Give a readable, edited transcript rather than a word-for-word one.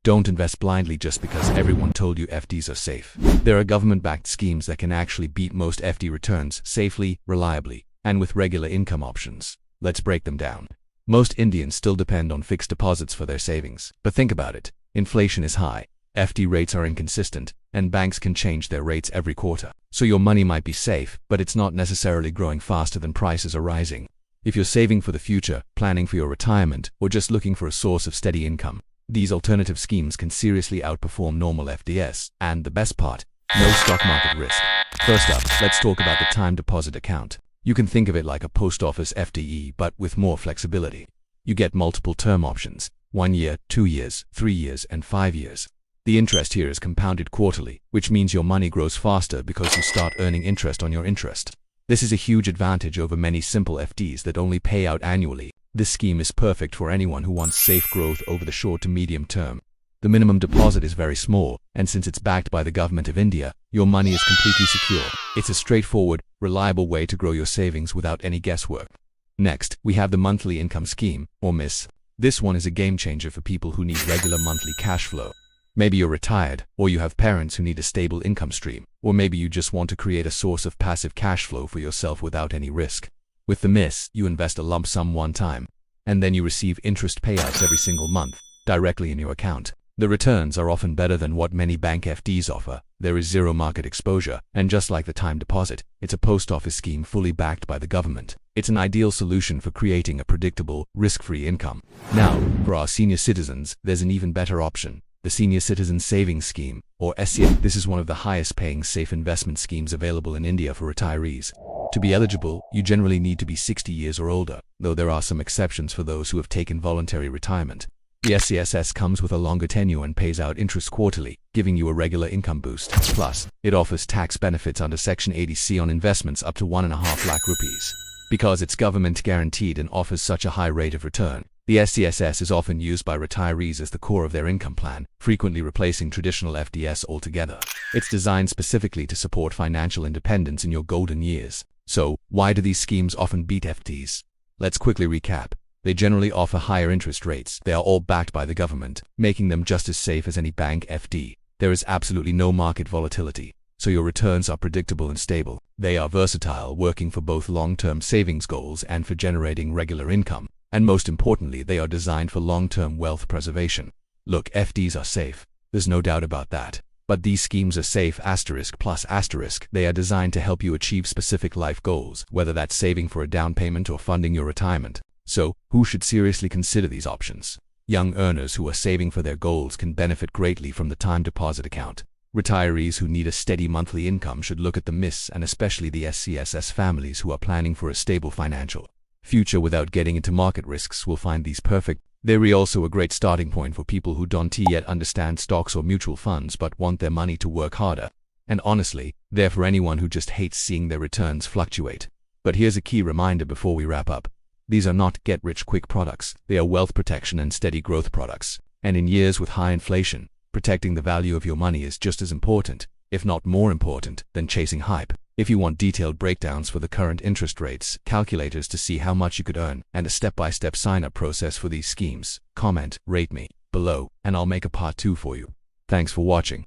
Don't invest blindly just because everyone told you FDs are safe. There are government-backed schemes that can actually beat most FD returns safely, reliably, and with regular income options. Let's break them down. Most Indians still depend on fixed deposits for their savings. But think about it. Inflation is high, FD rates are inconsistent, and banks can change their rates every quarter. So your money might be safe, but it's not necessarily growing faster than prices are rising. If you're saving for the future, planning for your retirement, or just looking for a source of steady income, these alternative schemes can seriously outperform normal FDs. And the best part, no stock market risk. First up, let's talk about the time deposit account. You can think of it like a post office FDE, but with more flexibility. You get multiple term options: 1 year, 2 years, 3 years, and 5 years. The interest here is compounded quarterly, which means your money grows faster because you start earning interest on your interest. This is a huge advantage over many simple FDs that only pay out annually. This scheme is perfect for anyone who wants safe growth over the short to medium term. The minimum deposit is very small, and since it's backed by the government of India, your money is completely secure. It's a straightforward, reliable way to grow your savings without any guesswork. Next, we have the monthly income scheme, or MIS. This one is a game changer for people who need regular monthly cash flow. Maybe you're retired, or you have parents who need a stable income stream, or maybe you just want to create a source of passive cash flow for yourself without any risk. With the MIS, you invest a lump sum one time, and then you receive interest payouts every single month, directly in your account. The returns are often better than what many bank FDs offer. There is zero market exposure, and just like the time deposit, it's a post office scheme fully backed by the government. It's an ideal solution for creating a predictable, risk-free income. Now, for our senior citizens, there's an even better option. The Senior Citizen Savings Scheme, or SCS. This is one of the highest-paying safe investment schemes available in India for retirees. To be eligible, you generally need to be 60 years or older, though there are some exceptions for those who have taken voluntary retirement. The SCSS comes with a longer tenure and pays out interest quarterly, giving you a regular income boost. Plus, it offers tax benefits under Section 80C on investments up to 1.5 lakh rupees. Because it's government guaranteed and offers such a high rate of return, the SCSS is often used by retirees as the core of their income plan, frequently replacing traditional FDs altogether. It's designed specifically to support financial independence in your golden years. So, why do these schemes often beat FDs? Let's quickly recap. They generally offer higher interest rates. They are all backed by the government, making them just as safe as any bank FD. There is absolutely no market volatility, so your returns are predictable and stable. They are versatile, working for both long-term savings goals and for generating regular income. And most importantly, they are designed for long-term wealth preservation. Look, FDs are safe. There's no doubt about that. But these schemes are safe *+*. They are designed to help you achieve specific life goals, whether that's saving for a down payment or funding your retirement. So, who should seriously consider these options? Young earners who are saving for their goals can benefit greatly from the time deposit account. Retirees who need a steady monthly income should look at the MIS, and especially the SCSS. Families who are planning for a stable financial future without getting into market risks will find these perfect. They're also a great starting point for people who don't yet understand stocks or mutual funds but want their money to work harder. And honestly, they're for anyone who just hates seeing their returns fluctuate. But here's a key reminder before we wrap up. These are not get-rich-quick products. They are wealth protection and steady growth products. And in years with high inflation, protecting the value of your money is just as important, if not more important, than chasing hype. If you want detailed breakdowns for the current interest rates, calculators to see how much you could earn, and a step-by-step sign-up process for these schemes, comment, rate me below, and I'll make a part 2 for you. Thanks for watching.